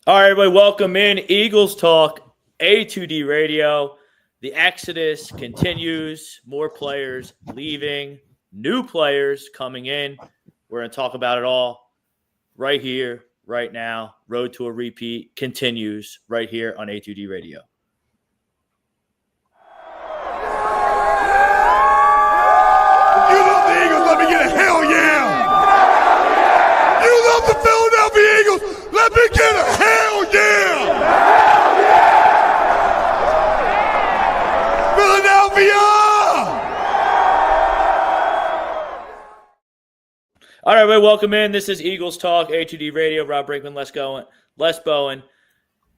All right, everybody, welcome in. Eagles Talk, A2D Radio. The exodus continues. More players leaving, new players coming in. We're going to talk about it all right here, right now. Road to a repeat continues right here on A2D Radio. You love the Eagles, let me get a hell yeah! You love the Philadelphia Eagles, let me get a hell yeah! Hell yeah! Philadelphia! All right, everybody, welcome in. This is Eagles Talk, A2D Radio. Rob Brinkman, Les Bowen,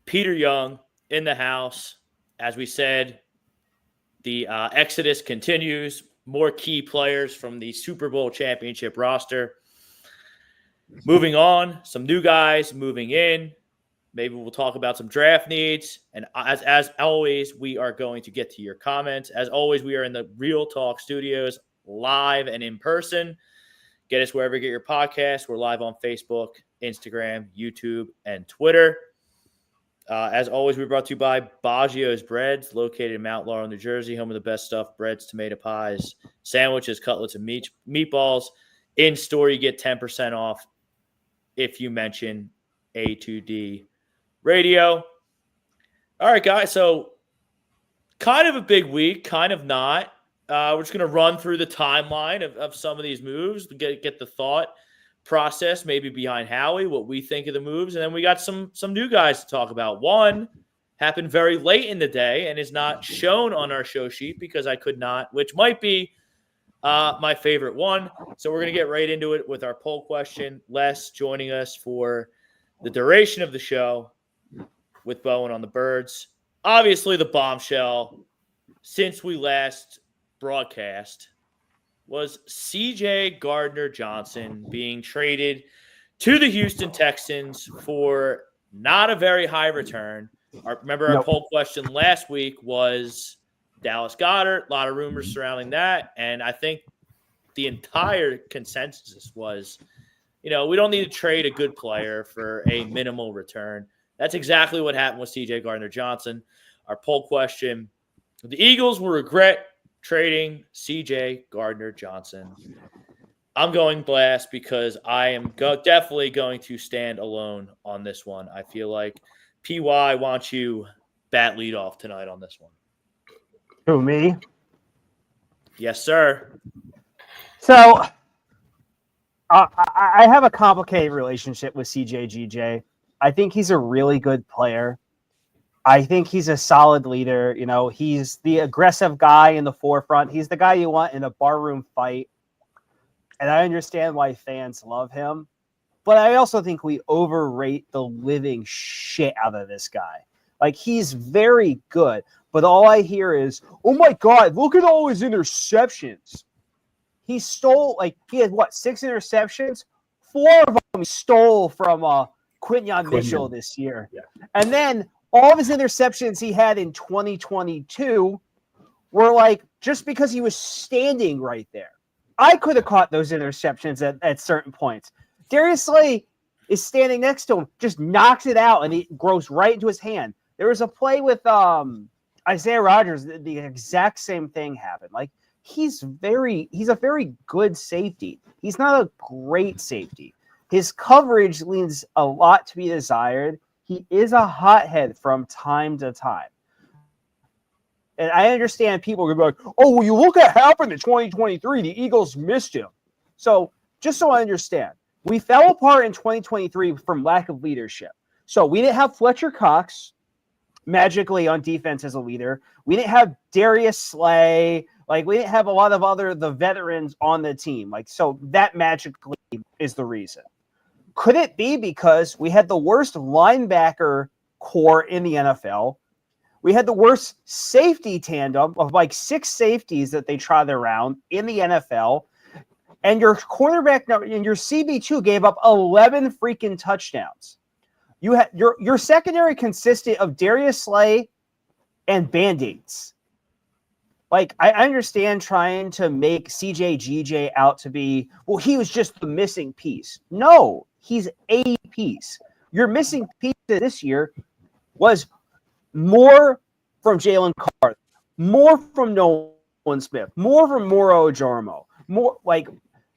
Peter Young in the house. As we said, the exodus continues. More key players from the Super Bowl championship roster. Moving on, some new guys moving in. Maybe we'll talk about some draft needs. And as always, we are going to get to your comments. As always, we are in the Real Talk Studios, live and in person. Get us wherever you get your podcasts. We're live on Facebook, Instagram, YouTube, and Twitter. As always, we're brought to you by Baggio's Breads, located in Mount Laurel, New Jersey, home of the best stuffed breads, tomato pies, sandwiches, cutlets, and meatballs. In store, you get 10% off if you mention A2D Radio. All right, guys, so kind of a big week, kind of not. We're just going to run through the timeline of some of these moves, get the thought process maybe behind Howie, what we think of the moves, and then we got some new guys to talk about. One happened very late in the day and is not shown on our show sheet because I could not, which might be my favorite one. So we're going to get right into it with our poll question. Les joining us for the duration of the show with Bowen on the Birds. Obviously, the bombshell since we last broadcast was CJ Gardner Johnson being traded to the Houston Texans for not a very high return. Our poll question last week was Dallas Goedert, a lot of rumors surrounding that, and I think the entire consensus was, we don't need to trade a good player for a minimal return. That's exactly what happened with CJ Gardner Johnson. Our poll question, the Eagles will regret trading CJ Gardner Johnson. I'm going blast because I am definitely going to stand alone on this one. I feel like PY wants you bat lead off tonight on this one. Who, me? Yes, sir. So I have a complicated relationship with CJGJ. I think he's a really good player. I think he's a solid leader. He's the aggressive guy in the forefront. He's the guy you want in a barroom fight. And I understand why fans love him. But I also think we overrate the living shit out of this guy. Like, he's very good. But all I hear is, oh, my God, look at all his interceptions. He stole, he had, 6 interceptions? 4 of them he stole from Quinyon Mitchell this year. Yeah. And then all of his interceptions he had in 2022 were just because he was standing right there. I could have caught those interceptions at certain points. Darius Slay is standing next to him, just knocks it out, and it grows right into his hand. There was a play with Isaiah Rodgers. The exact same thing happened. He's a very good safety. He's not a great safety. His coverage leaves a lot to be desired. He is a hothead from time to time. And I understand people are going to be like, oh, well, you look at what happened in 2023. The Eagles missed him. So just so I understand, we fell apart in 2023 from lack of leadership. So we didn't have Fletcher Cox magically on defense as a leader. We didn't have Darius Slay. We didn't have a lot of the veterans on the team. So that magically is the reason. Could it be because we had the worst linebacker core in the NFL? We had the worst safety tandem of 6 safeties that they trotted around in the NFL. And your quarterback and your CB2 gave up 11 freaking touchdowns. You had your secondary consisted of Darius Slay and Band-Aids. I understand trying to make CJGJ out to be, well, he was just the missing piece. No, he's a piece. your missing piece this year was more from Jalen Carter, more from Nolan Smith, more from Moro Ojomo, more like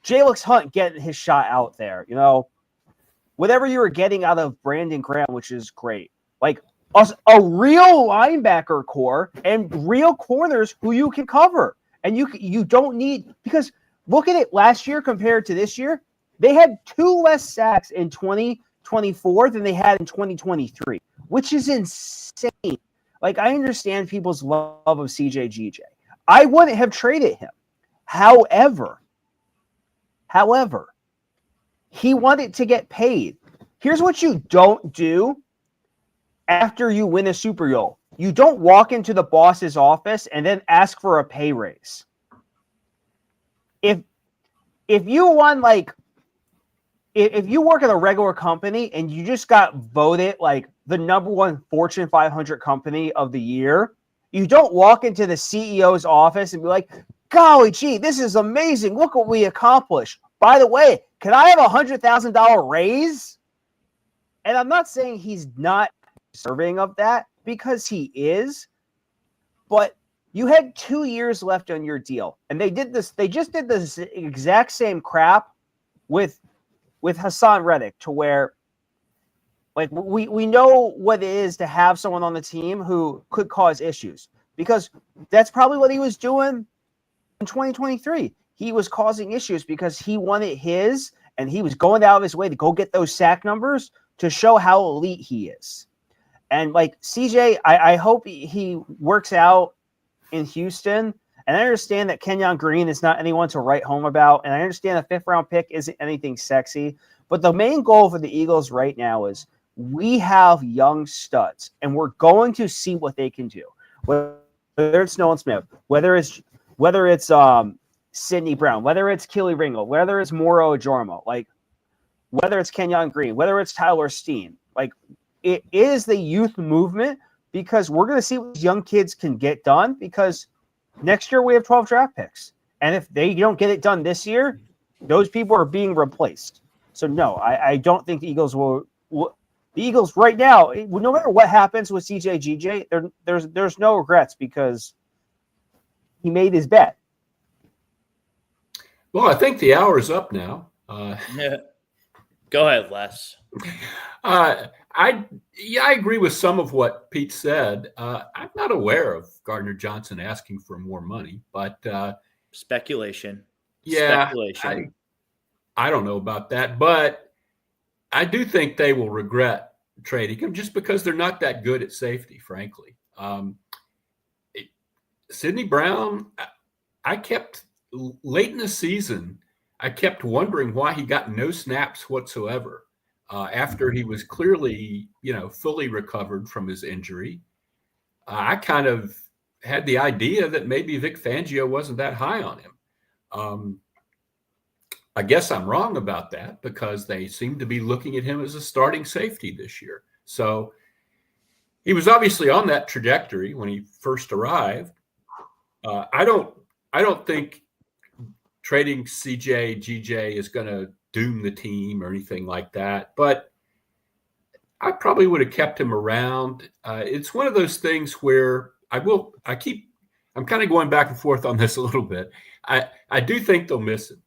Jalix Hunt getting his shot out there. Whatever you were getting out of Brandon Graham, which is great. Like a real linebacker core and real corners who you can cover. And you don't need, because look at it last year compared to this year. They had 2 less sacks in 2024 than they had in 2023, which is insane. Like, I understand people's love of CJ GJ. I wouldn't have traded him. However, he wanted to get paid. Here's what you don't do after you win a Super Bowl. You don't walk into the boss's office and then ask for a pay raise. If you won, like, if you work at a regular company and you just got voted like the #1 Fortune 500 company of the year, you don't walk into the CEO's office and be like, golly gee, this is amazing. Look what we accomplished. By the way, can I have a $100,000 raise? And I'm not saying he's not deserving of that, because he is, but you had 2 years left on your deal. And they just did this exact same crap with Hassan Reddick, to where, like, we know what it is to have someone on the team who could cause issues, because that's probably what he was doing in 2023. He was causing issues because he wanted his, and he was going out of his way to go get those sack numbers to show how elite he is. And like CJ, I hope he works out in Houston. And I understand that Kenyan Green is not anyone to write home about. And I understand a 5th-round pick isn't anything sexy. But the main goal for the Eagles right now is we have young studs, and we're going to see what they can do. Whether it's Nolan Smith, whether it's Sidney Brown, whether it's Keely Ringo, whether it's Moro Ojomo, like whether it's Kenyon Green, whether it's Tyler Steen, like it is the youth movement, because we're going to see what young kids can get done, because next year we have 12 draft picks. And if they don't get it done this year, those people are being replaced. So no, I don't think the Eagles will the Eagles right now, no matter what happens with CJ GJ, there's no regrets, because he made his bet. Well, I think the hour is up now. Yeah. Go ahead, Les. I agree with some of what Pete said. I'm not aware of Gardner Johnson asking for more money, but Speculation. Yeah, Speculation. I don't know about that, but I do think they will regret trading him, just because they're not that good at safety, frankly. Sidney Brown, I kept late in the season, I kept wondering why he got no snaps whatsoever after he was clearly, fully recovered from his injury. I kind of had the idea that maybe Vic Fangio wasn't that high on him. I guess I'm wrong about that, because they seem to be looking at him as a starting safety this year. So he was obviously on that trajectory when he first arrived. I don't think trading CJ GJ is going to doom the team or anything like that, but I probably would have kept him around. It's one of those things where I'm kind of going back and forth on this a little bit. I do think they'll miss him.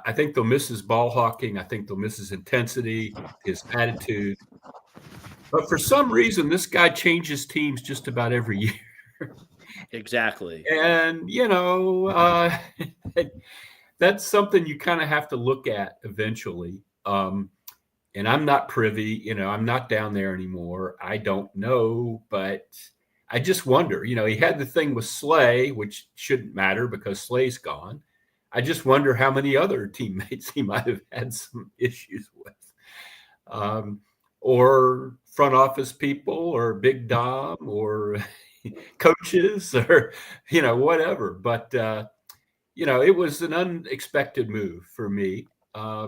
I think they'll miss his ball hawking. I think they'll miss his intensity, his attitude. But for some reason, this guy changes teams just about every year. Exactly. And, that's something you kind of have to look at eventually. And I'm not privy, I'm not down there anymore. I don't know, but I just wonder, he had the thing with Slay, which shouldn't matter because Slay's gone. I just wonder how many other teammates he might have had some issues with, or front office people, or Big Dom, or coaches, or, whatever. But, it was an unexpected move for me. I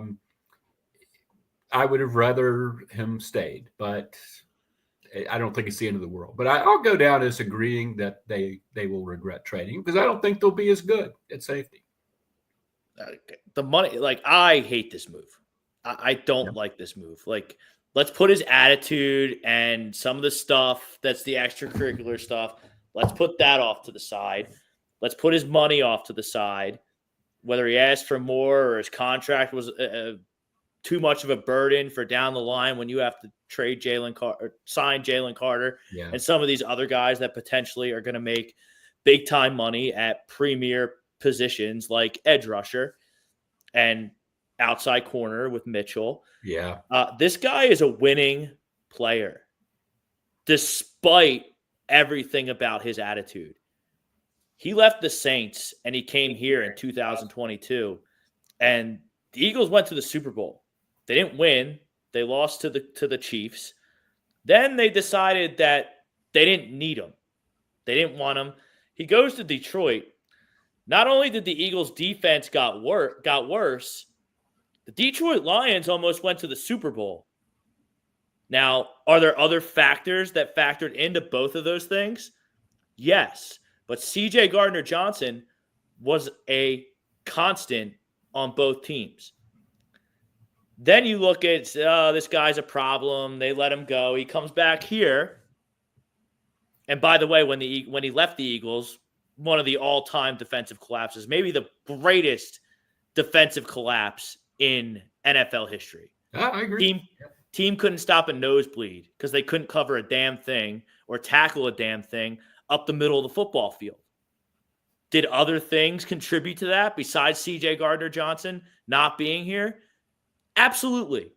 would have rather him stayed, but I don't think it's the end of the world. But I'll go down as agreeing that they will regret trading, because I don't think they'll be as good at safety. The money, like, I hate this move. I don't like this move. Like, let's put his attitude and some of the stuff that's the extracurricular stuff, let's put that off to the side. Let's put his money off to the side, whether he asked for more or his contract was too much of a burden for down the line when you have to trade sign Jalen Carter and some of these other guys that potentially are going to make big time money at premier positions like edge rusher and outside corner with Mitchell. Yeah. This guy is a winning player despite everything about his attitude. He left the Saints and he came here in 2022, and the Eagles went to the Super Bowl. They didn't win. They lost to the Chiefs. Then they decided that they didn't need him. They didn't want him. He goes to Detroit. Not only did the Eagles' defense got worse, the Detroit Lions almost went to the Super Bowl. Now, are there other factors that factored into both of those things? Yes. But CJ Gardner Johnson was a constant on both teams. Then you look at, this guy's a problem. They let him go. He comes back here. And by the way, when he left the Eagles, one of the all-time defensive collapses, maybe the greatest defensive collapse in NFL history. I agree. Team couldn't stop a nosebleed because they couldn't cover a damn thing or tackle a damn thing up the middle of the football field. Did other things contribute to that besides CJ Gardner Johnson not being here? Absolutely.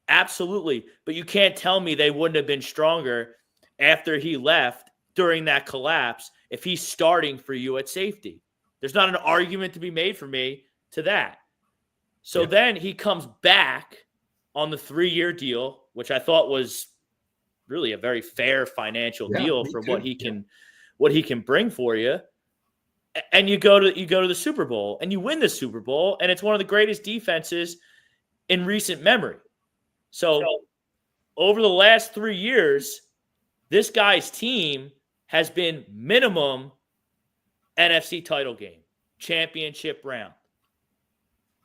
Absolutely. But you can't tell me they wouldn't have been stronger after he left during that collapse if he's starting for you at safety. There's not an argument to be made for me to that. So then he comes back on the 3-year deal, which I thought was really a very fair financial deal for what he can bring for you. And you go to the Super Bowl and you win the Super Bowl, and it's one of the greatest defenses in recent memory. So over the last 3 years, this guy's team has been minimum NFC title game, championship round.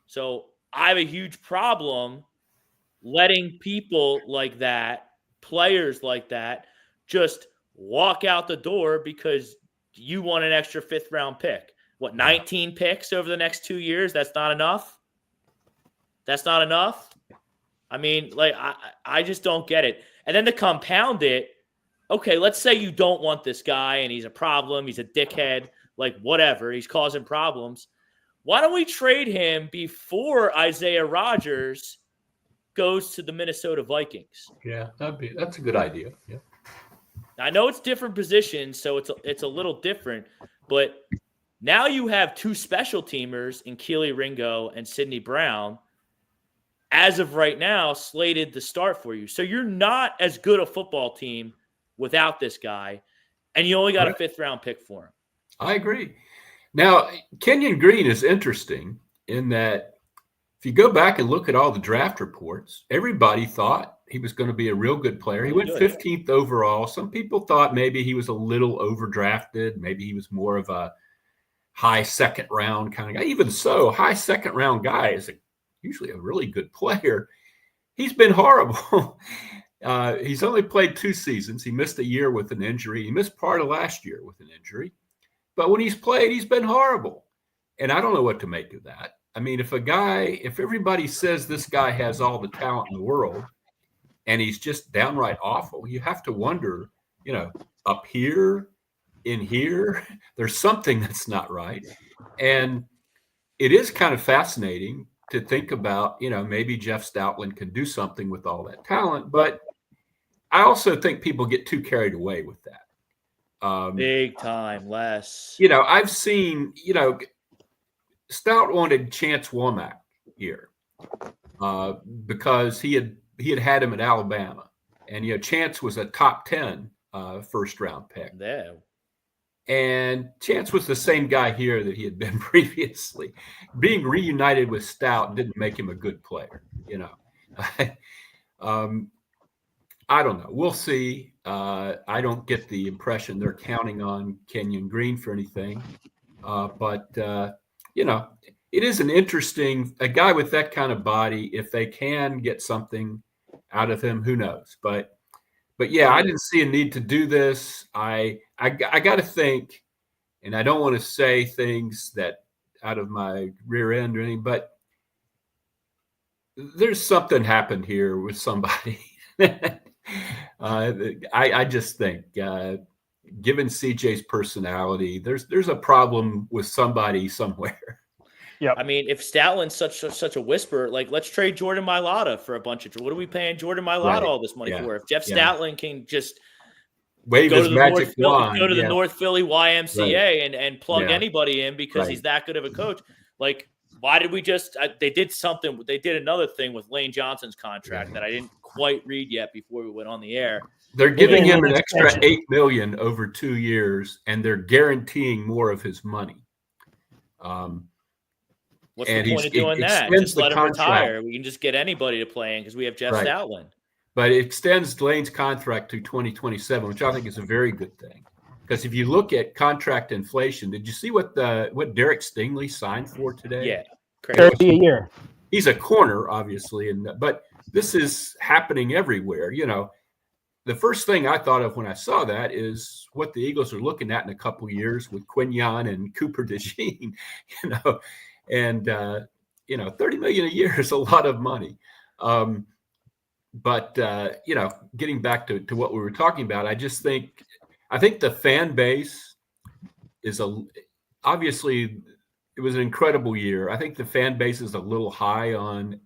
So I have a huge problem letting people like that, players like that, just walk out the door because you want an extra 5th round pick. What, 19 picks over the next 2 years? That's not enough? That's not enough? I mean, like, I just don't get it. And then to compound it, okay, let's say you don't want this guy and he's a problem, he's a dickhead, like whatever, he's causing problems. Why don't we trade him before Isaiah Rodgers goes to the Minnesota Vikings? Yeah, that's a good idea. Yeah. I know it's different positions, so it's a little different, but now you have 2 special teamers in Keely Ringo and Sidney Brown, as of right now, slated to start for you. So you're not as good a football team without this guy, and you only got a 5th round pick for him. I agree. Now, Kenyan Green is interesting in that if you go back and look at all the draft reports, everybody thought he was going to be a real good player. He went 15th overall. Some people thought maybe he was a little overdrafted. Maybe he was more of a high 2nd round kind of guy. Even so, high 2nd round guy is usually a really good player. He's been horrible. He's only played 2 seasons. He missed a year with an injury. He missed part of last year with an injury. But when he's played, he's been horrible. And I don't know what to make of that. I mean, if everybody says this guy has all the talent in the world and he's just downright awful, you have to wonder, up here, in here, there's something that's not right. And it is kind of fascinating to think about, maybe Jeff Stoutland can do something with all that talent. But I also think people get too carried away with that. Big time, less. I've seen, Stout wanted Chance Womack here because he had him at Alabama. And, Chance was a top 10 first round pick. Yeah. And Chance was the same guy here that he had been previously. Being reunited with Stout didn't make him a good player, I don't know. We'll see. I don't get the impression they're counting on Kenyan Green for anything. But it is a guy with that kind of body. If they can get something out of him. Who knows? But yeah, I didn't see a need to do this. I got to think, and I don't want to say things that out of my rear end or anything, but there's something happened here with somebody. I just think, given CJ's personality, there's a problem with somebody somewhere. Yeah, I mean, if Stoutland's such a whisper, like, let's trade Jordan Mailata for a bunch of. What are we paying Jordan Mailata all this money for? If Jeff Stoutland can just wave his magic wand, go to the North Philly YMCA and plug Yeah. anybody in because he's that good of a coach. Like, why did we just? They did something. They did another thing with Lane Johnson's contract that I didn't quite read yet before we went on the air. They're giving him an extra $8 million over 2 years, and they're guaranteeing more of his money. What's the point of doing that? Just let him retire. We can just get anybody to play in because we have Jeff Stoutland. But it extends Lane's contract to 2027, which I think is a very good thing. Because if you look at contract inflation, did you see what Derek Stingley signed for today? Yeah, crazy. 30 a year. He's a corner, obviously, but this is happening everywhere. The first thing I thought of when I saw that is what the Eagles are looking at in a couple of years with Quinyon and Cooper DeJean, and $30 million a year is a lot of money. But getting back to what we were talking about, I think the fan base is obviously it was an incredible year. I think the fan base is a little high on,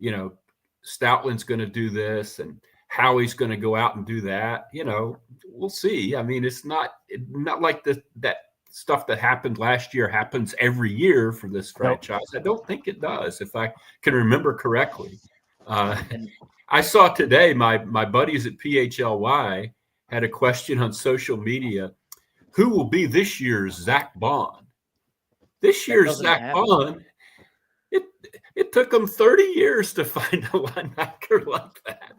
Stoutland's going to do this and Howie's going to go out and do that. We'll see. I mean, it's not like that stuff that happened last year happens every year for this franchise. I don't think it does, if I can remember correctly. I saw today my buddies at PHLY had a question on social media: who will be this year's Zach Bond? This year's Zach Bond. It took them 30 years to find a linebacker like that.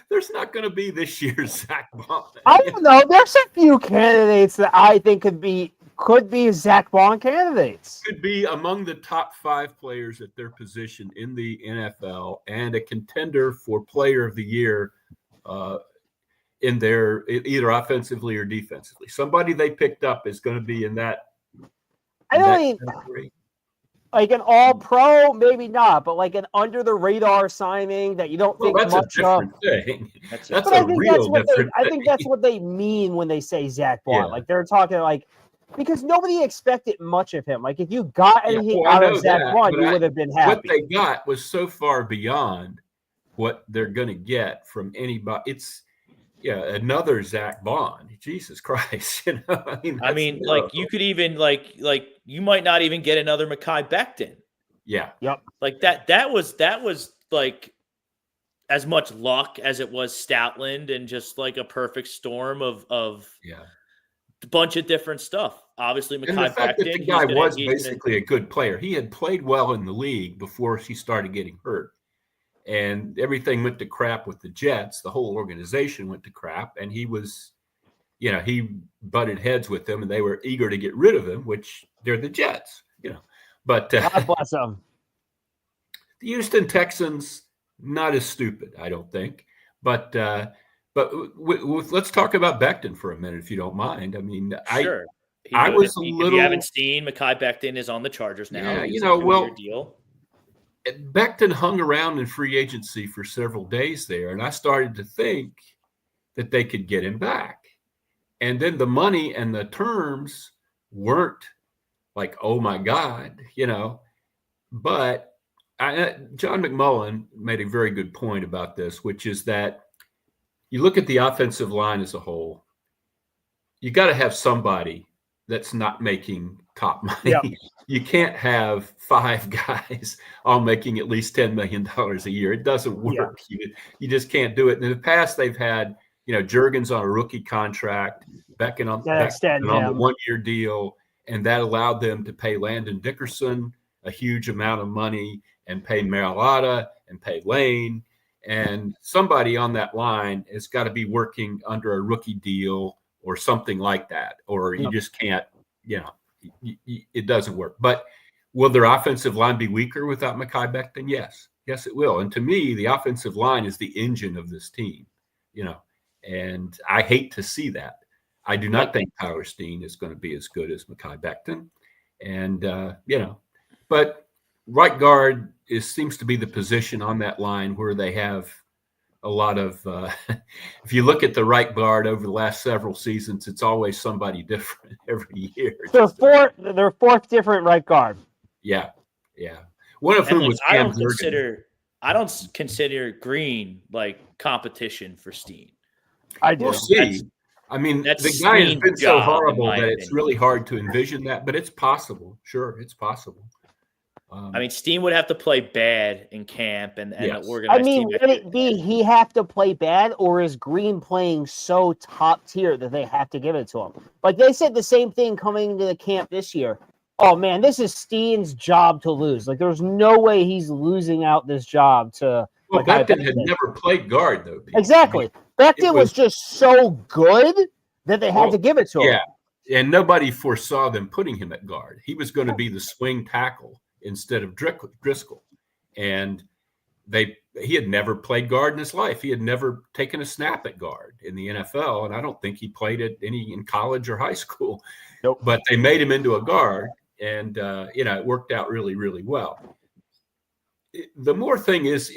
There's not going to be this year's Zach Bond. I don't know. There's a few candidates that I think could be Zach Bond candidates. Could be among the top 5 players at their position in the NFL and a contender for Player of the Year in their either offensively or defensively. Somebody they picked up is going to be in that. Like an all-pro, maybe not, but like an under-the-radar signing that you don't think much of. That's a real different thing. I think that's what they mean when they say Zach Bond. Like they're talking like because nobody expected much of him. Like if you got anything out of Zach Bond, you would have been happy. What they got was so far beyond what they're going to get from anybody. It's another Zach Bond. Jesus Christ, I mean, like you could even like you might not even get another Mekhi Becton. Yeah. Yep. Like that was like as much luck as it was Stoutland and just like a perfect storm of a bunch of different stuff. Obviously, Mekhi Becton. The guy was basically a good player. He had played well in the league before he started getting hurt. And everything went to crap with the Jets. The whole organization went to crap. And he was, he butted heads with them and they were eager to get rid of him, which they're the Jets, But God bless them. The Houston Texans, not as stupid, I don't think. But let's talk about Becton for a minute, if you don't mind. I mean, sure. If you haven't seen, Mekhi Becton is on the Chargers now. Yeah, deal. Becton hung around in free agency for several days there, and I started to think that they could get him back. And then the money and the terms weren't like, oh my God, But John McMullen made a very good point about this, which is that you look at the offensive line as a whole, you got to have somebody that's not making top money. Yep. You can't have 5 guys all making at least $10 million a year. It doesn't work. Yeah. You just can't do it. And in the past, they've had, Juergens on a rookie contract, Becton on the 1-year deal, and that allowed them to pay Landon Dickerson a huge amount of money and pay Mailata and pay Lane. And somebody on that line has got to be working under a rookie deal or something like that, or you just can't, it doesn't work. But will their offensive line be weaker without Mekhi Becton? Yes. Yes, it will. And to me, the offensive line is the engine of this team, and I hate to see that. I do not think Tyler Steen is going to be as good as Mekhi Becton. And, but right guard seems to be the position on that line where they have a lot of if you look at the right guard over the last several seasons, it's always somebody different every year. Their fourth different right guard. Yeah. One of whom was Cam I don't consider Green like competition for Steen. I do. We'll see. The guy has been so horrible that it's really hard to envision that, but it's possible. Sure, it's possible. Steen would have to play bad in camp and yes. organize team. Would it be he have to play bad, or is Green playing so top tier that they have to give it to him? Like they said the same thing coming into the camp this year. Oh, man, this is Steen's job to lose. Like, there's no way he's losing out this job to – Well, Becton had never played guard, though. Pete. Exactly. Becton was just so good that they had to give it to him. Yeah, and nobody foresaw them putting him at guard. He was going to be the swing tackle instead of Driscoll. And he had never played guard in his life. He had never taken a snap at guard in the NFL, and I don't think he played it in college or high school. Nope. But they made him into a guard. And, it worked out really, really well. The more thing is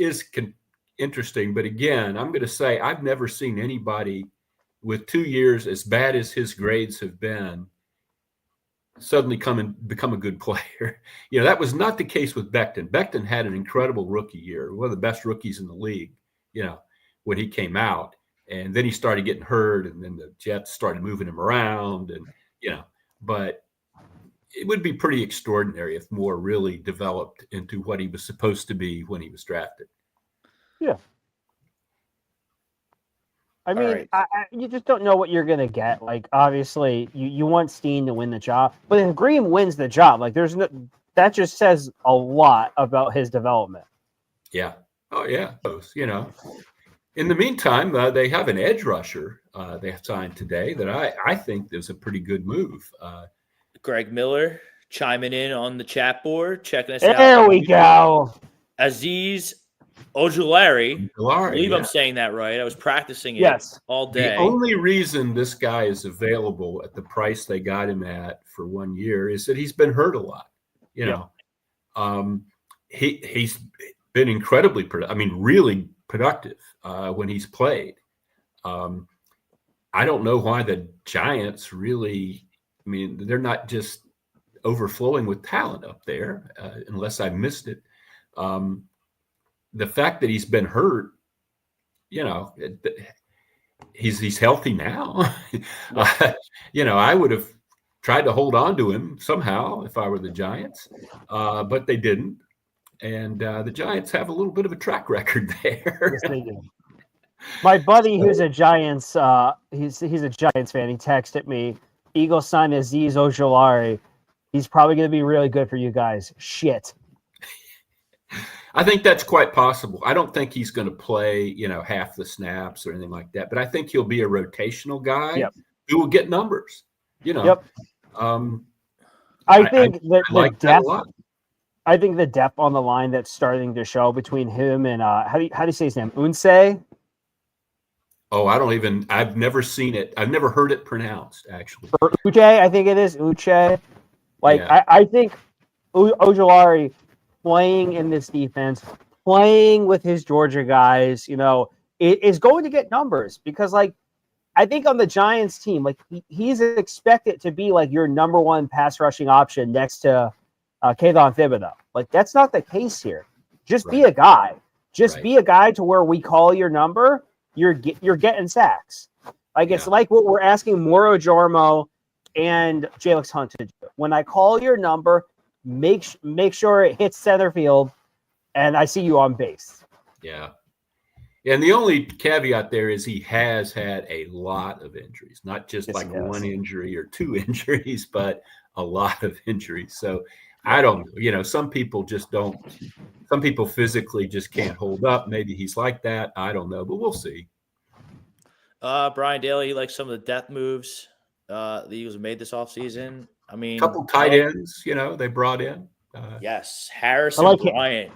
interesting. But again, I'm going to say I've never seen anybody with 2 years as bad as his grades have been suddenly come and become a good player. That was not the case with Becton. Becton had an incredible rookie year, one of the best rookies in the league, when he came out. And then he started getting hurt, and then the Jets started moving him around. And, but it would be pretty extraordinary if Moore really developed into what he was supposed to be when he was drafted. Yeah. Right. You just don't know what you're going to get. Like, obviously, you want Steen to win the job. But if Green wins the job, like, that just says a lot about his development. Yeah. Oh, yeah. In the meantime, they have an edge rusher they have signed today that I think is a pretty good move. Greg Miller chiming in on the chat board, checking us out. There we go. Aziz Ojulari. I believe I'm saying that right. I was practicing it all day. The only reason this guy is available at the price they got him at for 1 year is that he's been hurt a lot. He's been incredibly really productive when he's played. I don't know why the Giants really – they're not just overflowing with talent up there, unless I missed it. The fact that he's been hurt, he's healthy now. I would have tried to hold on to him somehow if I were the Giants, but they didn't. And the Giants have a little bit of a track record there. Yes, they do. My buddy, who's a Giants, he's a Giants fan. He texted me. Eagles signed Aziz Ojulari. He's probably going to be really good for you guys. Shit. I think that's quite possible. I don't think he's going to play, half the snaps or anything like that. But I think he'll be a rotational guy who will get numbers. Yep. I think the depth on the line that's starting to show between him and how do you say his name? Unse? Oh, I've never seen it. I've never heard it pronounced, actually. Uche, I think it is. Uche. I think Ojulari playing in this defense, playing with his Georgia guys, is going to get numbers because, I think on the Giants team, he's expected to be your number one pass rushing option next to Kayvon Thibodeau. That's not the case here. Just be a guy. Be a guy to where we call your number. You're getting sacks. It's like what we're asking Moro Jormo and Jalix Hunt to do. When I call your number, make sure it hits center field, and I see you on base. Yeah. And the only caveat there is he has had a lot of injuries, not just one injury or two injuries, but a lot of injuries. So I don't know. Some people just don't. Some people physically just can't hold up. Maybe he's like that. I don't know, but we'll see. Brian Daly, he likes some of the depth moves the Eagles have made this offseason. A couple tight ends, they brought in. Yes, Harrison Bryant.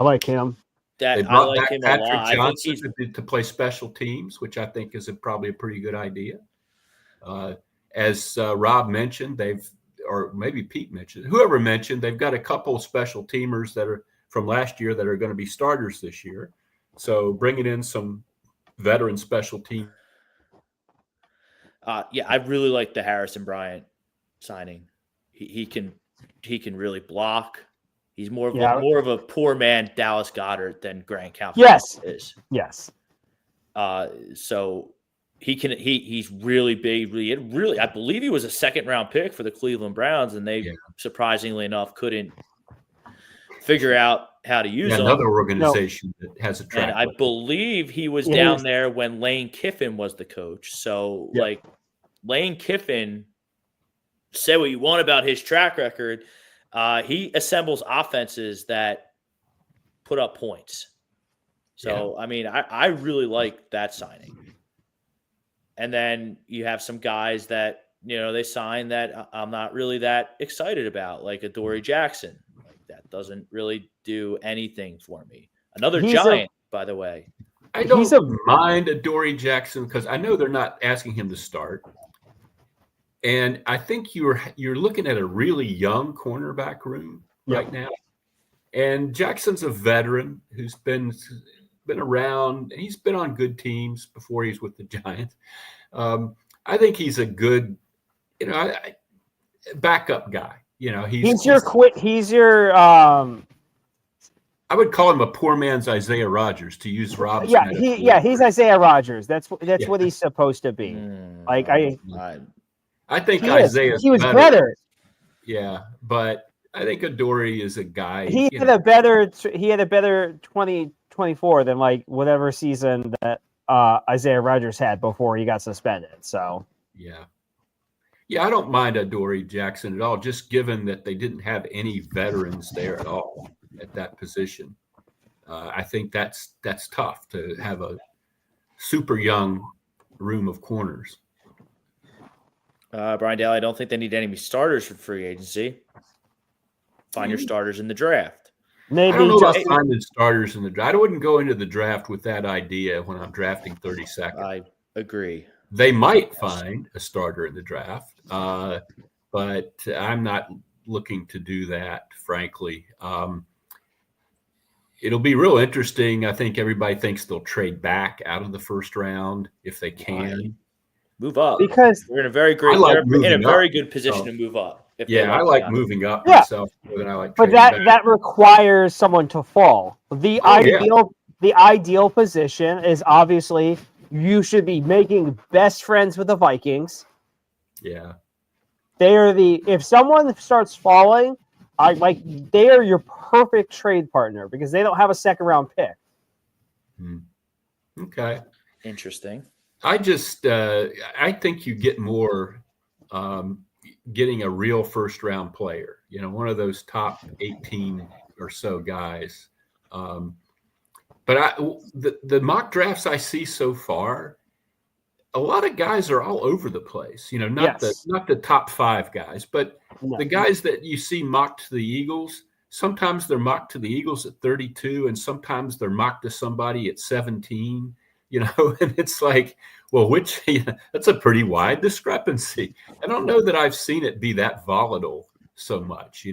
I like him. They I brought like back him a Patrick lot. I think Johnson to play special teams, which I think is probably a pretty good idea. As Rob mentioned, or maybe Pete mentioned, whoever mentioned, they've got a couple of special teamers that are from last year that are going to be starters this year. So bringing in some veteran special team. I really like the Harrison Bryant signing. He can really block. He's more of a poor man Dallas Goedert than Grant Calhoun is. Yes. So he's really big. Really, I believe he was a second round pick for the Cleveland Browns, and they surprisingly enough couldn't figure out how to use him. Another organization that has a track And I believe he was down there when Lane Kiffin was the coach. So like Lane Kiffin, say what you want about his track record, he assembles offenses that put up points. So, I mean, I really like that signing. And then you have some guys that, they sign that I'm not really that excited about, like Adoree Jackson. Like that doesn't really do anything for me. Another Giant, by the way. I don't mind Adoree Jackson because I know they're not asking him to start. And I think you're looking at a really young cornerback room right now. And Jackson's a veteran who's been around. He's been on good teams before he's with the Giants. I think he's a good, backup guy. He's your I would call him a poor man's Isaiah Rodgers, to use Rob's. He's Isaiah Rodgers. That's what he's supposed to be. I think Isaiah. He was better. Yeah, but I think Adoree is a guy. He had a better 2024 than like whatever season that Isaiah Rodgers had before he got suspended. So I don't mind Adoree Jackson at all. Just given that they didn't have any veterans there at all at that position, I think that's tough to have a super young room of corners. Brian Daly, I don't think they need any starters for free agency. Find your starters in the draft. Maybe I don't know about finding starters in the draft. I wouldn't go into the draft with that idea when I'm drafting 32nd. I agree. They might find a starter in the draft, but I'm not looking to do that, frankly. It'll be real interesting. I think everybody thinks they'll trade back out of the first round if they can. Move up because we're in a very great, very good position to move up. I like moving up myself more than I like. But that requires someone to fall. The ideal position is obviously you should be making best friends with the Vikings. Yeah, if someone starts falling, they are your perfect trade partner because they don't have a second round pick. Okay, interesting. I think you get more getting a real first round player, one of those top 18 or so guys. But the mock drafts I see so far, a lot of guys are all over the place, not the top 5 guys, but the guys that you see mocked to the Eagles, sometimes they're mocked to the Eagles at 32 and sometimes they're mocked to somebody at 17. And it's like, well, that's a pretty wide discrepancy. I don't know that I've seen it be that volatile so much.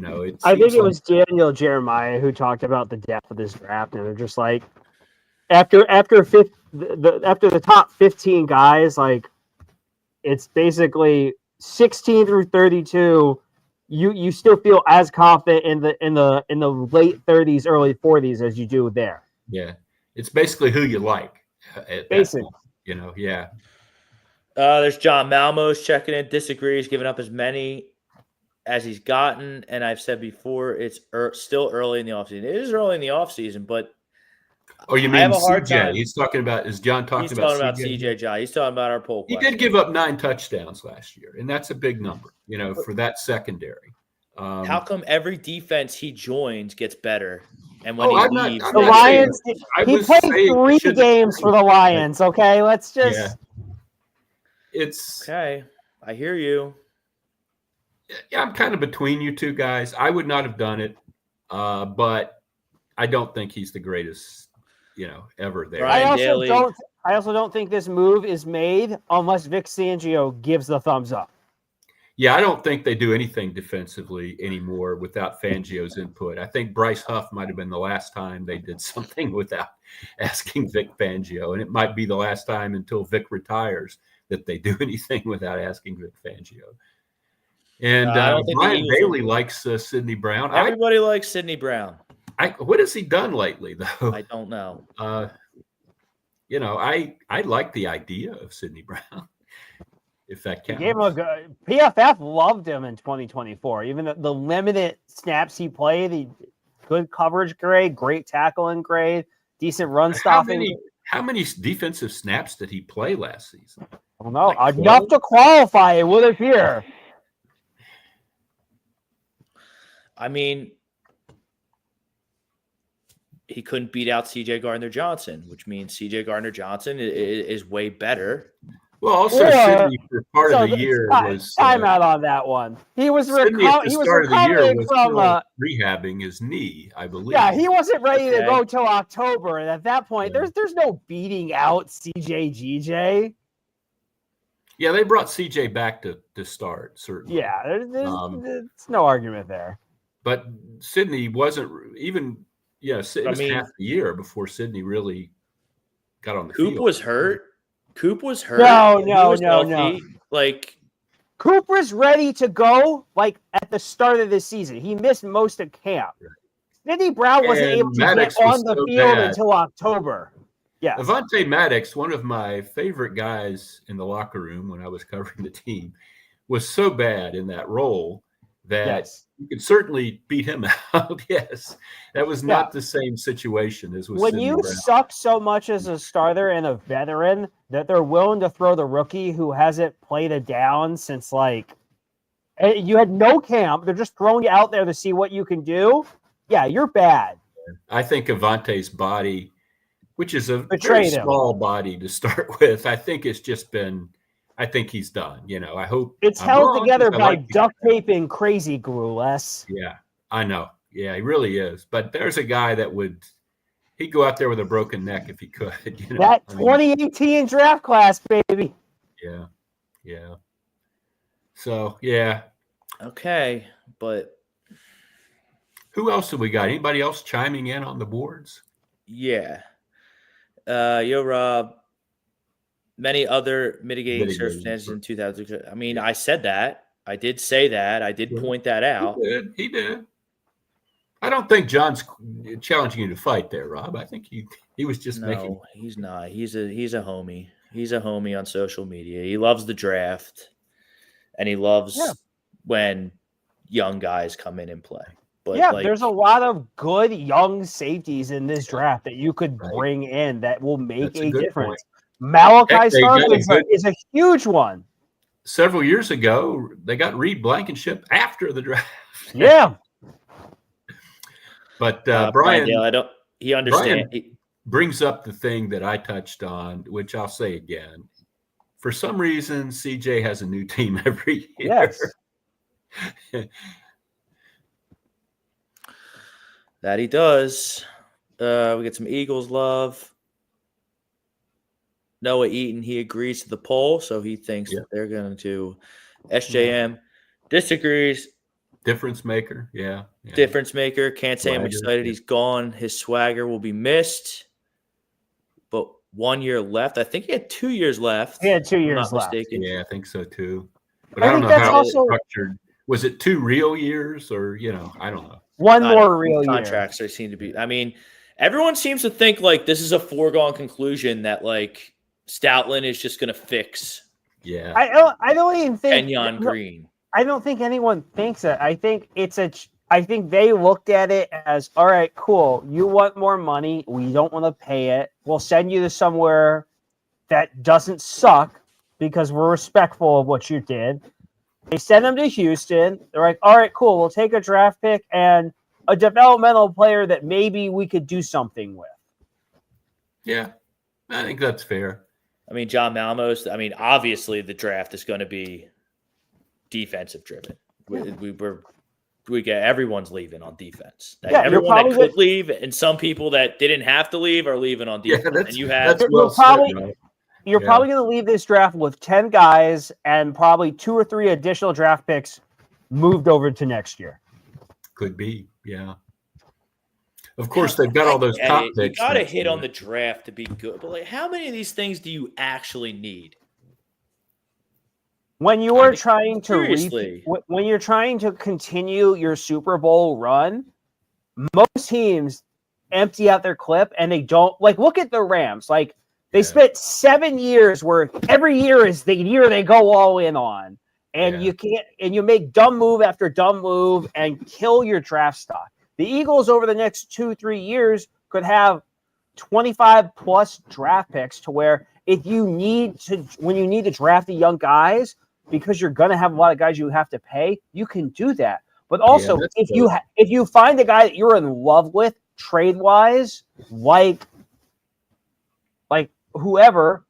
I think it was Daniel Jeremiah who talked about the depth of this draft, and they're just like, after the top 15 guys, like it's basically 16 through 32. You still feel as confident in the late 30s, early 40s as you do there. Yeah, it's basically who you like. Basically, there's John Malmos checking in, disagrees, giving up as many as he's gotten. And I've said before, it's still early in the offseason. It is early in the offseason, but you mean CJ? He's talking about, is John talking about CJ? He's talking about CJ Jai. He's talking about our poll question. He did give up 9 touchdowns last year, and that's a big number, for that secondary. How come every defense he joins gets better? And when leaves, the Lions, he played 3 games for the Lions. Okay, let's just. It's okay. I hear you. Yeah, I'm kind of between you two guys. I would not have done it, but I don't think he's the greatest, ever there. Brian Daly. I also don't think this move is made unless Vic Fangio gives the thumbs up. Yeah, I don't think they do anything defensively anymore without Fangio's input. I think Bryce Huff might have been the last time they did something without asking Vic Fangio, and it might be the last time until Vic retires that they do anything without asking Vic Fangio. And Brian Daly likes Sidney Brown. Everybody likes Sidney Brown. What has he done lately, though? I don't know. I like the idea of Sidney Brown. If that counts. Gave him a good, PFF loved him in 2024. Even the limited snaps he played, good coverage grade, great tackling grade, decent run stopping. How many defensive snaps did he play last season? I don't know. Enough to qualify, it would appear. I mean, he couldn't beat out CJ Gardner Johnson, which means CJ Gardner Johnson is way better. Well, also Sidney for part of the year was timeout on that one. He was recovering from rehabbing his knee, I believe. Yeah, he wasn't ready to go till October, and at that point, there's no beating out CJ. Yeah, they brought CJ back to start, certainly. Yeah, there's no argument there. But Sidney wasn't even. Yeah, it was half the year before Sidney really got on the field. Coop was hurt. No. Like, Coop was ready to go, like, at the start of the season. He missed most of camp. Sidney Brown wasn't able to get on the field until October. Yeah. Avonte Maddox, one of my favorite guys in the locker room when I was covering the team, was so bad in that role that you could certainly beat him out. Yes. That was not the same situation as with Sidney Brown. Suck so much as a starter and a veteran that they're willing to throw the rookie who hasn't played a down since, like, you had no camp. They're just throwing you out there to see what you can do. Yeah, you're bad. I think Avonte's body, which is a very small body to start with, I think it's just been – I think he's done. I hope it's held together by duct tape and crazy glue, Les. Yeah, I know. Yeah, he really is. But there's a guy that he'd go out there with a broken neck if he could. That 2018 draft class, baby. Yeah. So, yeah. Okay, but who else have we got? Anybody else chiming in on the boards? Yeah. Rob. Many other mitigating circumstances in 2000. I mean, I said that. I did say that. I did point that out. He did. I don't think John's challenging you to fight there, Rob. I think he was just making. No, he's not. He's a homie. He's a homie on social media. He loves the draft, and he loves when young guys come in and play. But there's a lot of good young safeties in this draft that you could bring in that will make a difference. Point. Malachi Stark is a huge one. Several years ago, they got Reed Blankenship after the draft. Yeah. But Brian Dale, he understands. Brian brings up the thing that I touched on, which I'll say again. For some reason, CJ has a new team every year. Yes. That he does. We get some Eagles love. Noah Eaton, he agrees to the poll, so he thinks that they're going to. SJM disagrees. Difference maker, yeah. Difference maker. Can't say I'm excited. He's gone. His swagger will be missed. But 1 year left. I think he had 2 years left. He had 2 years left. Mistaken. Yeah, I think so too. But I don't know how it's structured. Was it 2 real years or, I don't know. One more real year. Contracts there seem to be. I mean, everyone seems to think like this is a foregone conclusion that like Stoutland is just going to fix. Yeah. I don't even think Kenyan Green. I don't think anyone thinks that. I think I think they looked at it as, all right, cool. You want more money. We don't want to pay it. We'll send you to somewhere that doesn't suck because we're respectful of what you did. They send him to Houston. They're like, all right, cool. We'll take a draft pick and a developmental player that maybe we could do something with. Yeah, I think that's fair. I mean, John Malmos, obviously the draft is going to be defensive driven. We're everyone's leaving on defense. Yeah, everyone that could leave, and some people that didn't have to leave are leaving on defense. Yeah, and you have you're probably going to leave this draft with 10 guys and probably 2 or 3 additional draft picks moved over to next year. Could be, yeah. Of course, they've got all those top picks. You got to hit on the draft to be good, but how many of these things do you actually need? When you are trying to when you're trying to continue your Super Bowl run, most teams empty out their clip and they don't look at the Rams. They spent 7 years where every year is the year they go all in on. And you make dumb move after dumb move and kill your draft stock. The Eagles over the next 2-3 years could have 25 plus draft picks to where when you need to draft the young guys, because you're going to have a lot of guys you have to pay, you can do that. But also, if you find a guy that you're in love with trade-wise, like whoever,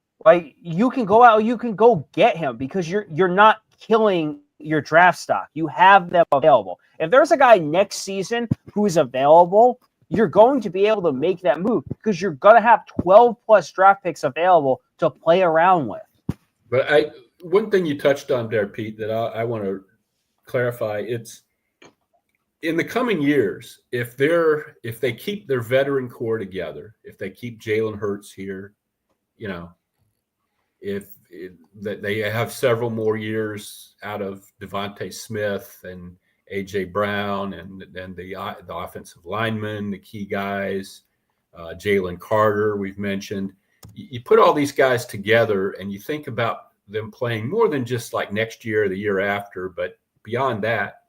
you can go out, you can go get him because you're not killing your draft stock. You have them available. If there's a guy next season who is available, you're going to be able to make that move because you're going to have 12 plus draft picks available to play around with. But one thing you touched on there, Pete, that I want to clarify, it's in the coming years, if they keep their veteran core together, if they keep Jalen Hurts here, if they have several more years out of Devontae Smith and AJ Brown and the offensive linemen, the key guys, Jalen Carter, we've mentioned. You put all these guys together and you think about them playing more than just like next year or the year after, but beyond that,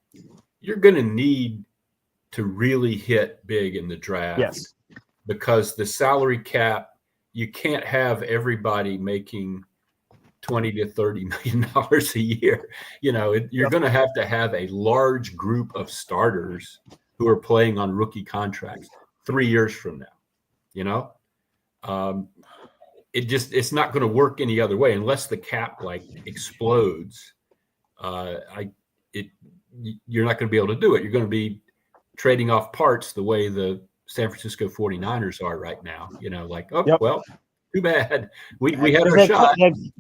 you're going to need to really hit big in the draft. Yes. Because the salary cap, you can't have everybody making $20 to $30 million a year. You're going to have a large group of starters who are playing on rookie contracts 3 years from now. It's not going to work any other way unless the cap explodes. You're not going to be able to do it. You're going to be trading off parts the way the San Francisco 49ers are right now. Well, too bad. We had our shot.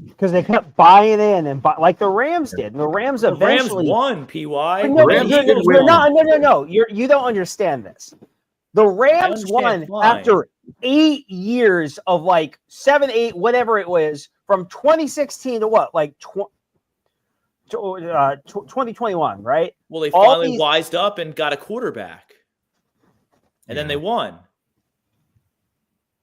Because they kept buying in and like the Rams did. And the Rams eventually won, PY. No. You don't understand this. The Rams won after 8 years of 7, 8, whatever it was, from 2016 to what? 2021, right? Well, they finally wised up and got a quarterback. And then they won.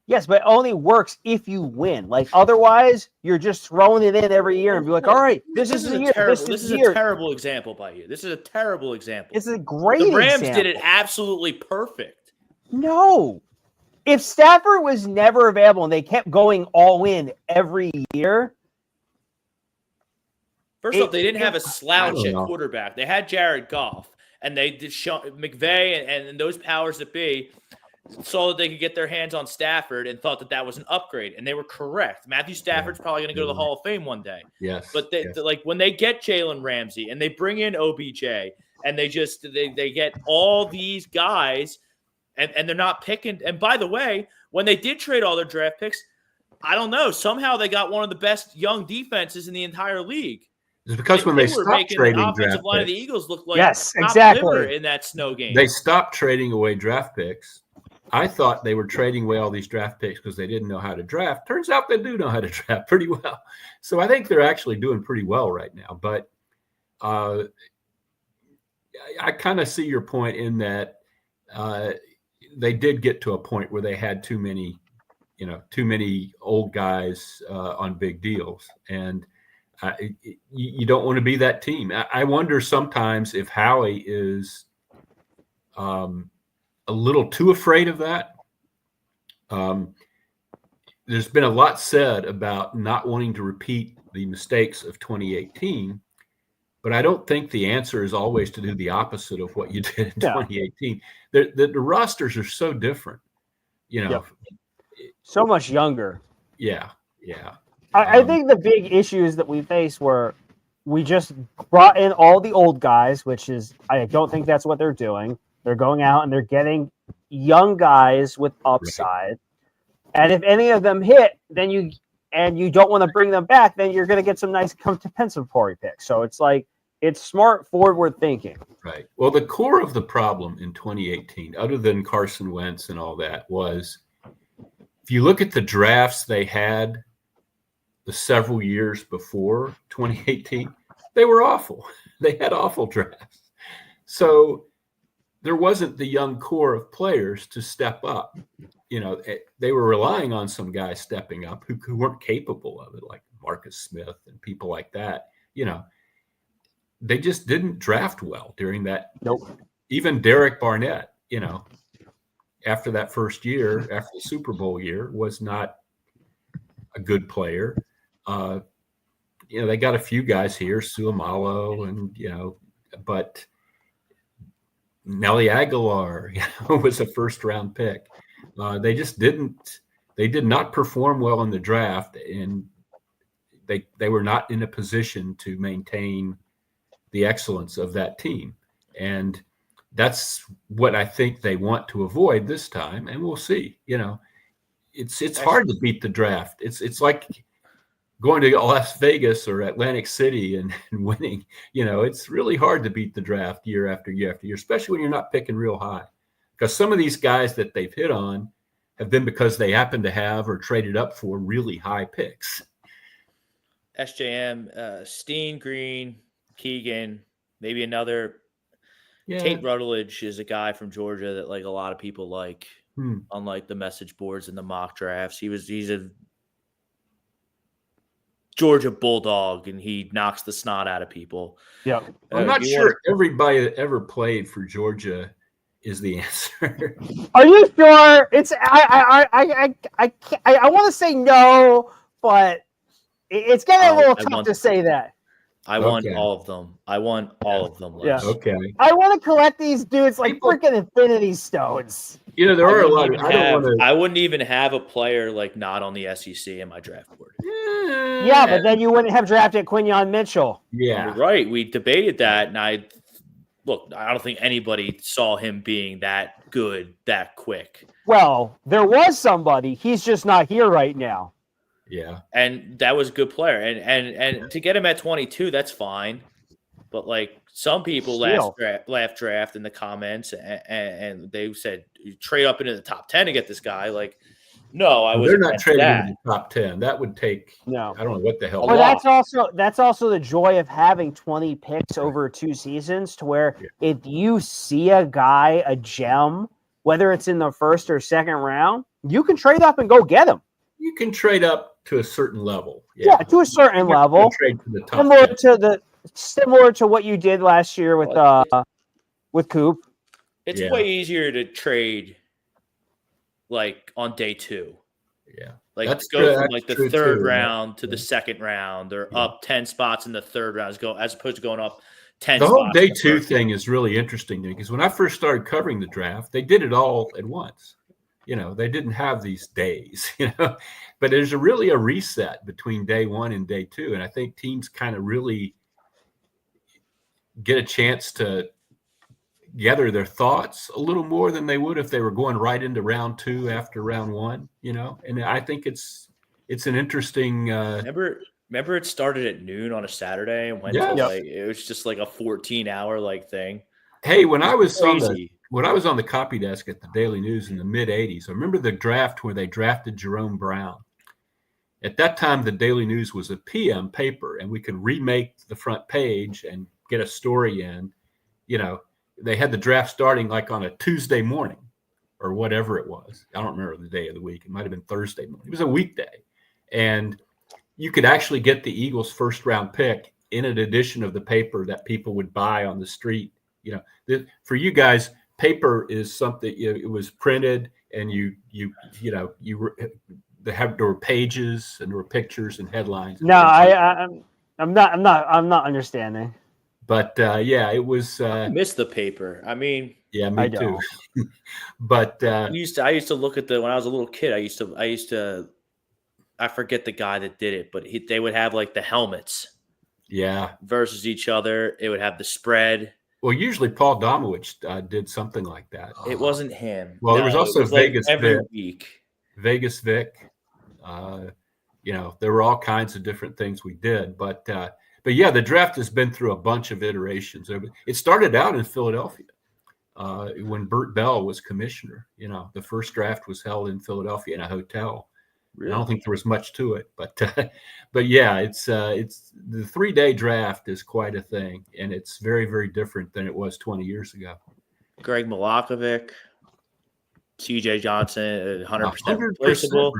Yes, but it only works if you win. Otherwise, you're just throwing it in every year and be like, all right, this is the year. This is a terrible example by you. This is a terrible example. It's a great example. The Rams did it absolutely perfect. No. If Stafford was never available and they kept going all in every year. First off, they didn't have a slouch at quarterback. They had Jared Goff, and they did McVay and those powers that be saw that they could get their hands on Stafford and thought that was an upgrade, and they were correct. Matthew Stafford's probably going to go to the Hall of Fame one day. Yes. But when they get Jalen Ramsey and they bring in OBJ and they get all these guys and they're not picking. And by the way, when they did trade all their draft picks, I don't know, somehow they got one of the best young defenses in the in the league. It's because when they stopped trading the offensive line of the picks, Eagles looked like exactly in that snow game. They stopped trading away draft picks. I thought they were trading away all these draft picks because they didn't know how to draft. Turns out they do know how to draft pretty well. So I think they're actually doing pretty well right now. But I kind of see your point in that they did get to a point where they had too many old guys on big deals. And you don't want to be that team. I wonder sometimes if Howie is a little too afraid of that. There's been a lot said about not wanting to repeat the mistakes of 2018, but I don't think the answer is always to do the opposite of what you did in 2018. The rosters are so different, so much younger. Yeah. I think the big issues that we faced were we just brought in all the old guys, which is I don't think that's what they're doing. They're going out and they're getting young guys with upside. Right. And if any of them hit, then you don't want to bring them back, then you're going to get some nice compensatory picks. So it's like it's smart forward thinking. Right. Well, the core of the problem in 2018, other than Carson Wentz and all that, was if you look at the drafts they had the several years before 2018, they were awful. They had awful drafts. So there wasn't the young core of players to step up. You know, they were relying on some guys stepping up who weren't capable of it, like Marcus Smith and people like that. You know, they just didn't draft well during that. Nope. Even Derek Barnett, you know, after that first year, after the Super Bowl year, was not a good player. You know, they got a few guys here, Suamalo, and, you know, but Nelly Aguilar, you know, was a first-round pick. They did not perform well in the draft, and they were not in a position to maintain the excellence of that team. And that's what I think they want to avoid this time, and we'll see. You know, it's hard to beat the draft. It's like going to Las Vegas or Atlantic City and winning. You know, it's really hard to beat the draft year after year after year, especially when you're not picking real high. Because some of these guys that they've hit on have been because they happen to have or traded up for really high picks. SJM, Steen, Green, Keegan, maybe another. Yeah. Tate Rutledge is a guy from Georgia that like a lot of people like, unlike the message boards and the mock drafts. He's a Georgia Bulldog, and he knocks the snot out of people. Yeah, I'm not sure everybody that ever played for Georgia is the answer. Are you sure? It's I want to say no, but it's getting a little tough to say that. I want all of them. I want all of them. Yeah. Okay. I want to collect these dudes like freaking Infinity Stones. You know, there are a lot of. I wouldn't even have a player like not on the SEC in my draft board. Yeah, but then you wouldn't have drafted Quinyon Mitchell. Yeah. Right. We debated that, and I don't think anybody saw him being that good that quick. Well, there was somebody. He's just not here right now. Yeah. And that was a good player. And to get him at 22, that's fine. But like some people laughed draft in the comments and they said trade up into the top 10 to get this guy. Like, no, I was. They're not trading in the top 10. That would take I don't know what the hell. But that's also the joy of having 20 picks over 2 seasons, to where if you see a guy, a gem, whether it's in the first or second round, you can trade up and go get him. You can trade up to a certain level. Yeah, to a certain level. Trade to the top similar to what you did last year with Coop. It's way easier to trade like on day 2. Yeah. Like go from like the third round to the second round, or up 10 spots in the third round as opposed to going up 10 spots. The whole day 2 thing is really interesting to me, because when I first started covering the draft, they did it all at once. You know, they didn't have these days, you know, but there's really a reset between day 1 and day 2. And I think teams kind of really get a chance to gather their thoughts a little more than they would if they were going right into round 2 after round 1, you know. And I think it's an interesting. Remember it started at noon on a Saturday and went to like, it was just like a 14-hour like thing. Hey, when I was on the copy desk at the Daily News in the mid-'80s, I remember the draft where they drafted Jerome Brown. At that time, the Daily News was a PM paper, and we could remake the front page and get a story in. You know, they had the draft starting like on a Tuesday morning or whatever it was. I don't remember the day of the week. It might have been Thursday morning. It was a weekday. And you could actually get the Eagles' first-round pick in an edition of the paper that people would buy on the street. You know, for you guys, paper is something, it was printed, and there were pages and there were pictures and headlines. No, I'm not understanding. But it was. I miss the paper. I mean, yeah, me too. But I used to look at when I was a little kid. I forget the guy that did it, but they would have like the helmets Yeah. versus each other. It would have the spread. Well, usually Paul Domowitch did something like that. It wasn't him. Well, there was also Vegas every Vic. week. Vegas Vic. There were all kinds of different things we did, but yeah, the draft has been through a bunch of iterations. It started out in Philadelphia when Bert Bell was commissioner. The first draft was held in Philadelphia in a hotel. Really? I don't think there was much to it, but yeah, it's the 3-day draft is quite a thing, and it's very, very different than it was 20 years ago. Greg Milakovic, CJ Johnson, 100% replaceable.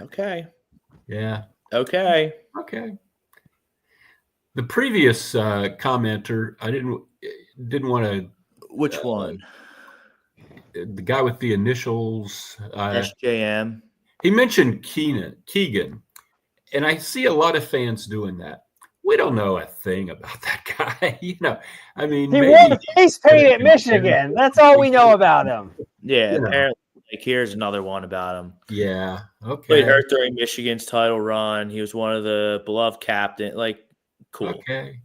Okay. Yeah. Okay. The previous commenter, I didn't want to. Which one? The guy with the initials. SJM. He mentioned Keegan, and I see a lot of fans doing that. We don't know a thing about that guy. I mean, he won the face paint at Michigan. That's all we know about him. Yeah, apparently. Here's another one about him. Yeah. Okay. He hurt during Michigan's title run. He was one of the beloved captain. Cool. Okay.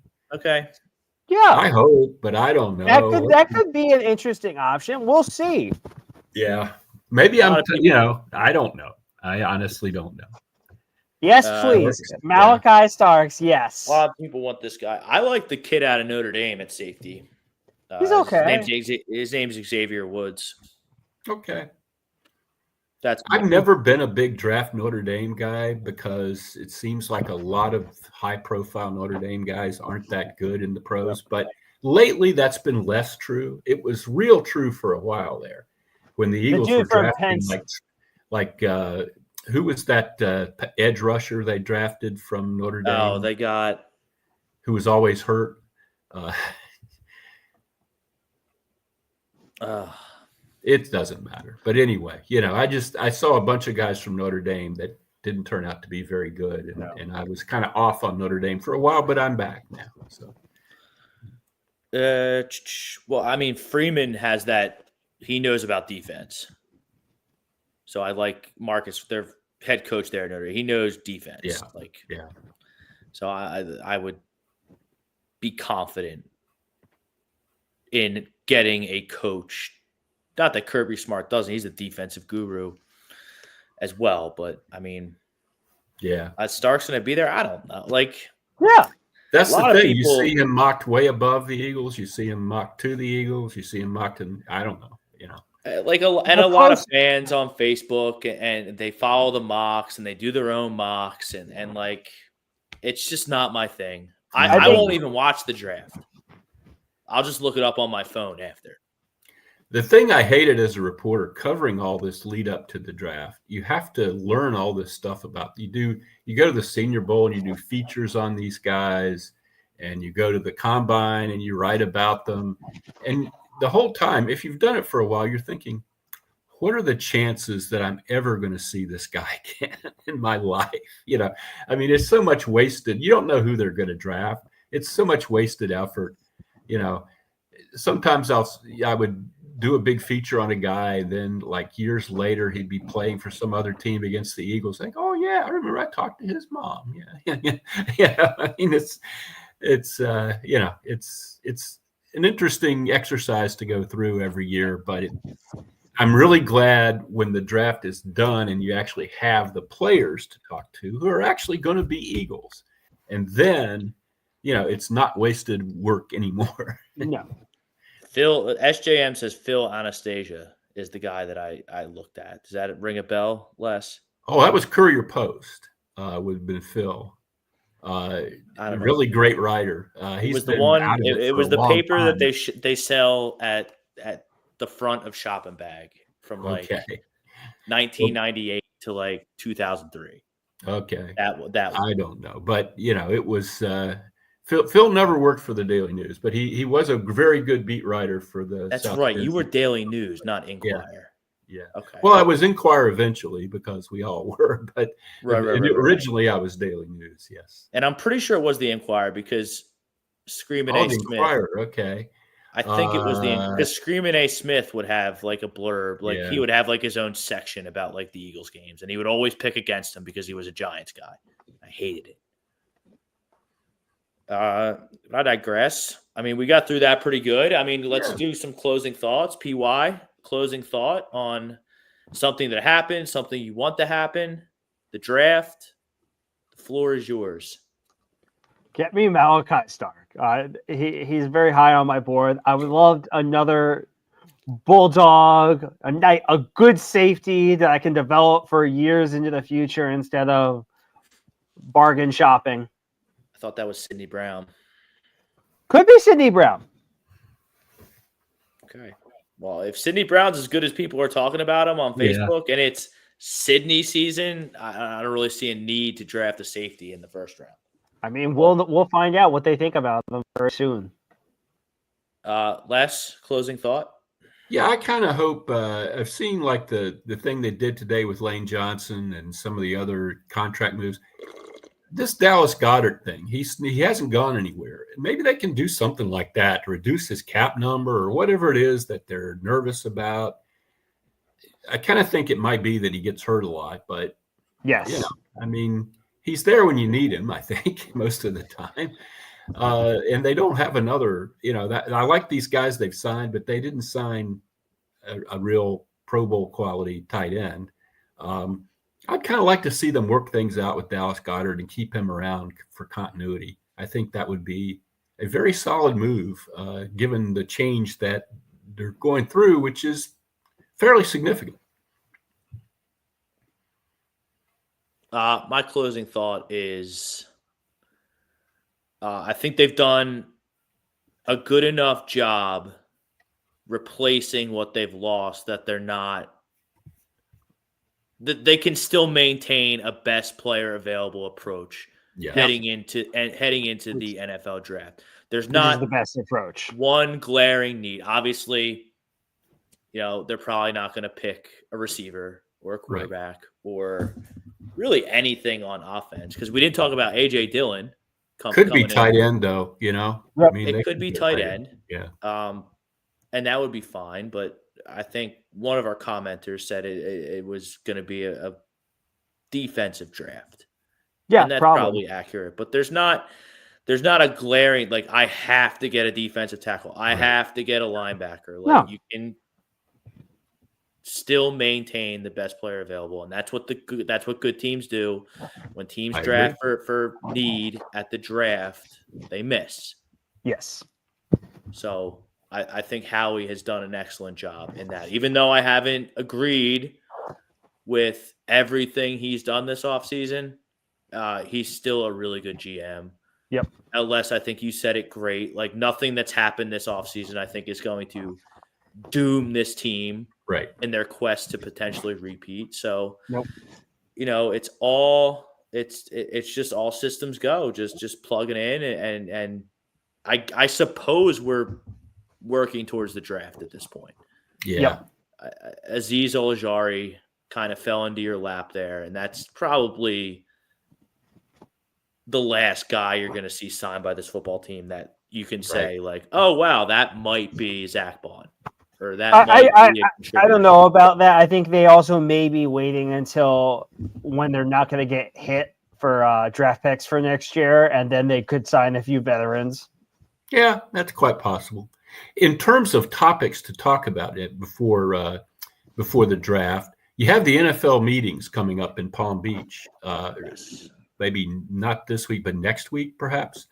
Yeah. I hope, but I don't know. That could be an interesting option. We'll see. Yeah. Maybe I don't know. I honestly don't know. Yes, please. Malachi Starks, yes. A lot of people want this guy. I like the kid out of Notre Dame at safety. He's okay. His name's Xavier Woods. Okay. I've never been a big draft Notre Dame guy because it seems like a lot of high-profile Notre Dame guys aren't that good in the pros. But lately, that's been less true. It was real true for a while there when the Eagles were drafting who was that edge rusher they drafted from Notre Dame? Oh, they got who was always hurt. It doesn't matter. But anyway, I saw a bunch of guys from Notre Dame that didn't turn out to be very good. And I was kind of off on Notre Dame for a while, but I'm back now. So, well, I mean, Freeman has that. He knows about defense. So I like Marcus, their head coach there at Notre Dame. He knows defense. Yeah. So I would be confident in getting a coach. Not that Kirby Smart doesn't. He's a defensive guru as well. But, I mean, yeah. Stark's going to be there? I don't know. Yeah. That's the thing. You see him mocked way above the Eagles. You see him mocked to the Eagles. You see him mocked in, I don't know, a lot of fans on Facebook, and they follow the mocks, and they do their own mocks, and it's just not my thing. I won't even watch the draft. I'll just look it up on my phone after. The thing I hated as a reporter covering all this lead up to the draft, you have to learn all this stuff about. You go to the Senior Bowl and you do features on these guys, and you go to the combine and you write about them. And the whole time, if you've done it for a while, you're thinking, what are the chances that I'm ever going to see this guy again in my life? I mean, it's so much wasted. You don't know who they're going to draft. It's so much wasted effort. Sometimes I would do a big feature on a guy, then years later he'd be playing for some other team against the Eagles. Oh yeah, I remember I talked to his mom. Yeah. I mean, it's an interesting exercise to go through every year, but I'm really glad when the draft is done and you actually have the players to talk to who are actually going to be Eagles, and then it's not wasted work anymore. No. SJM says Phil Anastasia is the guy that I looked at. Does that ring a bell, Les? Oh, that was Courier Post. Would have been Phil. Really great writer. He was the one. It was the paper time. That they sell at the front of Shopping Bag from 1998 to 2003. Okay, that I don't know, but it was. Phil never worked for the Daily News, but he was a very good beat writer for the. That's South right. Jersey. You were Daily News, not Inquirer. Yeah. Okay. Well, I was Inquirer eventually because we all were, but originally I was Daily News. Yes. And I'm pretty sure it was the Inquirer because Screaming A. Smith. Inquirer. Okay. I think it was because Screaming A. Smith would have a blurb, he would have his own section about the Eagles games, and he would always pick against them because he was a Giants guy. I hated it. I digress. I mean, we got through that pretty good. I mean, let's do some closing thoughts. PY, closing thought on something that happened, something you want to happen, the draft. The floor is yours. Get me Malachi Stark. He's very high on my board. I would love another bulldog, a good safety that I can develop for years into the future instead of bargain shopping. I thought that was Sidney Brown. Could be Sidney Brown. Okay. Well, if Sidney Brown's as good as people are talking about him on Facebook and it's Sidney season, I don't really see a need to draft a safety in the first round. I mean, we'll find out what they think about them very soon. Les, closing thought? Yeah, I kind of hope I've seen like the thing they did today with Lane Johnson and some of the other contract moves. This Dallas Goedert thing, he hasn't gone anywhere. Maybe they can do something like that to reduce his cap number or whatever it is that they're nervous about. I kind of think it might be that he gets hurt a lot, but yes, I mean, he's there when you need him, I think, most of the time. And they don't have another, that I like these guys they've signed, but they didn't sign a real Pro Bowl quality tight end. I'd kind of like to see them work things out with Dallas Goedert and keep him around for continuity. I think that would be a very solid move, given the change that they're going through, which is fairly significant. My closing thought is I think they've done a good enough job replacing what they've lost that they're not that they can still maintain a best player available approach heading into the NFL draft. There's not the best approach. One glaring need. Obviously, they're probably not going to pick a receiver or a quarterback or really anything on offense because we didn't talk about Aj Dillion. Could be tight end, though, Yep. I mean, it could be tight end. Yeah. And that would be fine. But I think one of our commenters said it was going to be a defensive draft. Yeah, and that's probably accurate. But there's not a glaring, like, I have to get a defensive tackle. I have to get a linebacker. Like, you can still maintain the best player available, and that's what good teams do. When teams draft for need at the draft, they miss. Yes. So I think Howie has done an excellent job in that. Even though I haven't agreed with everything he's done this offseason, he's still a really good GM. Yep. Unless I think you said it great. Like, nothing that's happened this offseason I think is going to doom this team in their quest to potentially repeat. So, it's just all systems go. Just plugging in and I suppose we're working towards the draft at this point. Yeah. Azeez Ojulari kind of fell into your lap there, and that's probably the last guy you're going to see signed by this football team that you can say like, oh wow, that might be Zach Bond, or that I don't know about that. I think they also may be waiting until when they're not going to get hit for draft picks for next year, and then they could sign a few veterans. Yeah, that's quite possible. In terms of topics to talk about it before the draft, you have the NFL meetings coming up in Palm Beach. Maybe not this week, but next week, perhaps.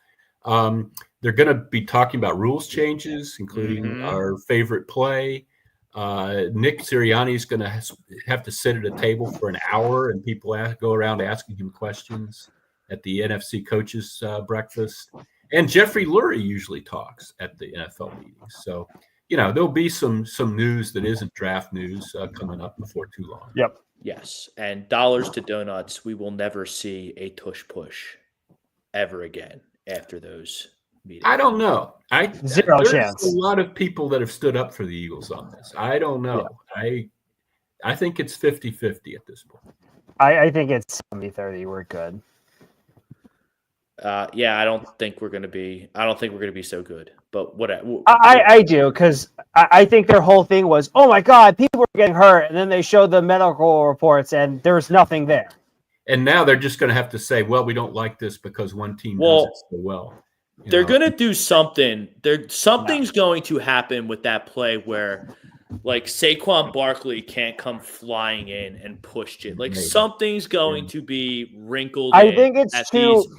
They're going to be talking about rules changes, including our favorite play. Nick Sirianni is going to have to sit at a table for an hour, and people go around asking him questions at the NFC coaches breakfast. And Jeffrey Lurie usually talks at the NFL meetings. So, there'll be some news that isn't draft news coming up before too long. Yep. Yes. And dollars to donuts, we will never see a tush push ever again after those meetings. I don't know. Zero there's chance. A lot of people that have stood up for the Eagles on this. I don't know. Yeah. I think it's 50-50 at this point. I think it's 70-30. We're good. I don't think we're going to be so good, but whatever. I do, because I think their whole thing was, oh my God, people were getting hurt. And then they showed the medical reports and there's nothing there. And now they're just going to have to say, well, we don't like this because one team does it so well. They're going to do something. Something's going to happen with that play where, like, Saquon Barkley can't come flying in and push it. Like, Maybe. something's going to be wrinkled I in think it's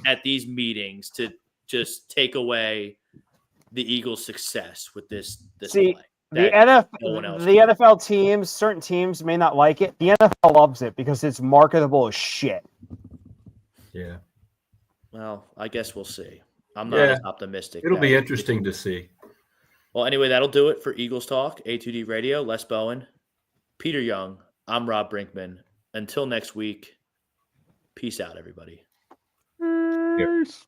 at these meetings to just take away the Eagles' success with this play. The no one else NFL teams, certain teams may not like it. The NFL loves it because it's marketable as shit. Yeah. Well, I guess we'll see. I'm not as optimistic. It'll be interesting to see. Well, anyway, that'll do it for Eagles Talk, A2D Radio, Les Bowen, Peter Young. I'm Rob Brinkman. Until next week, peace out, everybody. Peace.